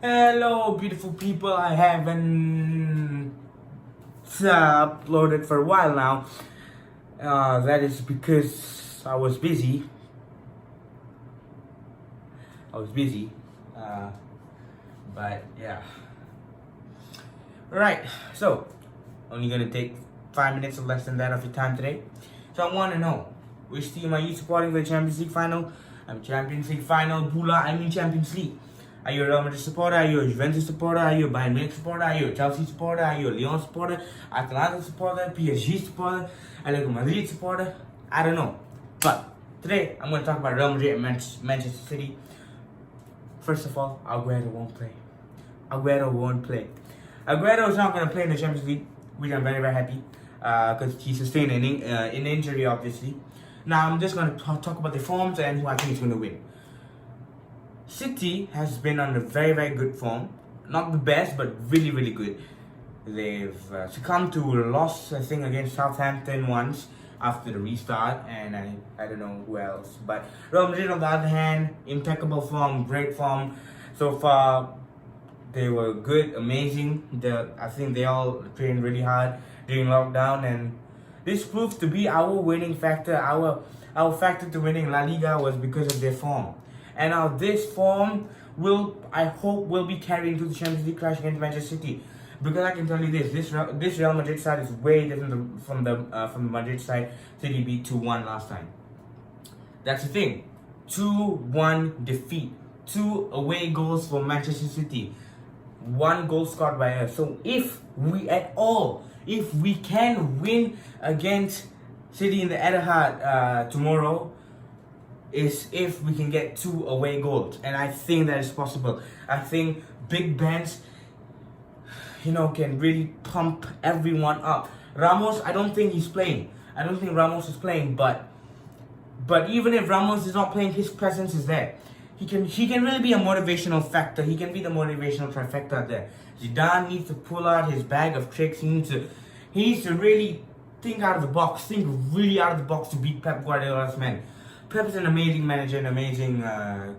Hello, beautiful people. I haven't uploaded for a while now. That is because I was busy. But yeah. Alright, so only gonna take 5 minutes or less than that of your time today. So I want to know, which team are you supporting for the Champions League final? I'm Champions League final, Bula, I mean Champions League. Are you a Real Madrid supporter? Are you a Juventus supporter? Are you a Bayern Munich supporter? Are you a Chelsea supporter? Are you a Lyon supporter? Atalanta supporter? PSG supporter? Atletico Madrid supporter? I don't know. But today I'm going to talk about Real Madrid and Manchester City. First of all, Aguero won't play. Aguero is not going to play in the Champions League, which I'm very, very happy because he sustained an injury, obviously. Now I'm just going to talk about the forms and who I think is going to win. City has been on a very, very good form. Not the best, but really, really good. They've succumbed to a loss, I think, against Southampton once after the restart, and I don't know who else. But Real Madrid, on the other hand, impeccable form, great form. So far, they were good, amazing. I think they all trained really hard during lockdown, and this proves to be our winning factor. Our factor to winning La Liga was because of their form. And now this form I hope will be carried into the Champions League clash against Manchester City, because I can tell you this Real Madrid side is way different from the Madrid side City beat 2-1 last time. That's the thing, 2-1 defeat, 2 away goals for Manchester City, 1 goal scored by us. So if we can win against City in the Etihad tomorrow, is if we can get 2 away goals, and I think that is possible. I think Big Ben's, can really pump everyone up. Ramos, I don't think he's playing. I don't think Ramos is playing, but even if Ramos is not playing, his presence is there. He can really be a motivational factor. He can be the motivational trifecta there. Zidane needs to pull out his bag of tricks. He needs to really think out of the box. Think really out of the box to beat Pep Guardiola's men. Pep is an amazing manager, an amazing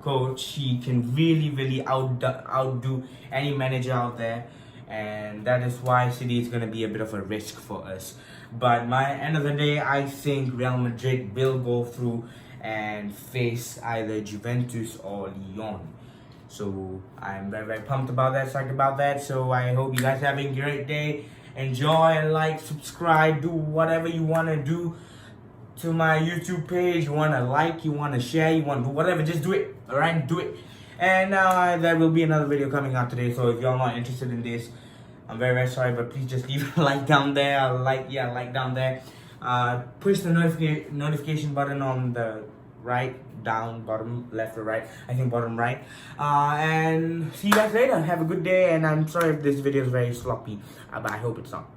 coach. He can really, really outdo any manager out there. And that is why City is going to be a bit of a risk for us. But by the end of the day, I think Real Madrid will go through and face either Juventus or Lyon. So I'm very, very pumped about that, psyched about that. So I hope you guys are having a great day. Enjoy, like, subscribe, do whatever you want to do to my YouTube page. You want to like, you want to share, you want to do whatever, just do it. Alright, do it. And there will be another video coming out today. So if you're not interested in this, I'm very, very sorry, but please just leave a like down there. Like down there. Push the notification button on the right, down, bottom, left or right. I think bottom right. And see you guys later. Have a good day. And I'm sorry if this video is very sloppy, but I hope it's not.